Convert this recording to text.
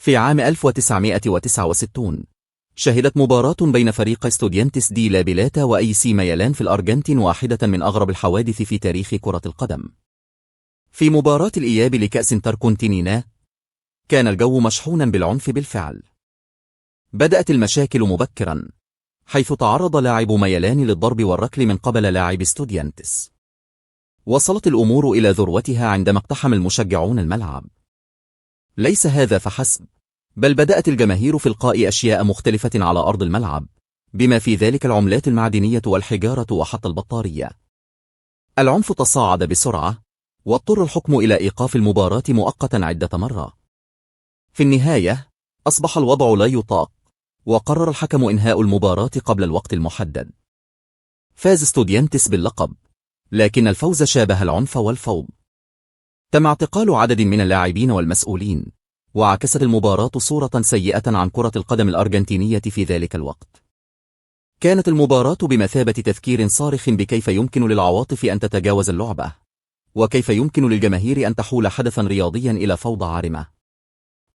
في عام 1969 شهدت مباراة بين فريق استوديانتس دي لا بلاتا وأي سي ميلان في الأرجنتين واحدة من أغرب الحوادث في تاريخ كرة القدم. في مباراة الإياب لكأس تركونتينينا كان الجو مشحونا بالعنف بالفعل. بدأت المشاكل مبكرا، حيث تعرض لاعب ميلان للضرب والركل من قبل لاعب استوديانتس. وصلت الأمور إلى ذروتها عندما اقتحم المشجعون الملعب. ليس هذا فحسب، بل بدأت الجماهير في إلقاء أشياء مختلفة على أرض الملعب، بما في ذلك العملات المعدنية والحجارة وحتى البطارية. العنف تصاعد بسرعة، واضطر الحكم إلى إيقاف المباراة مؤقتا عدة مرات. في النهاية أصبح الوضع لا يطاق، وقرر الحكم إنهاء المباراة قبل الوقت المحدد. فاز استوديانتس باللقب، لكن الفوز شابه العنف والفوضى. تم اعتقال عدد من اللاعبين والمسؤولين، وعكست المباراة صورة سيئة عن كرة القدم الأرجنتينية في ذلك الوقت. كانت المباراة بمثابة تذكير صارخ بكيف يمكن للعواطف أن تتجاوز اللعبة، وكيف يمكن للجماهير أن تحول حدثا رياضيا إلى فوضى عارمة.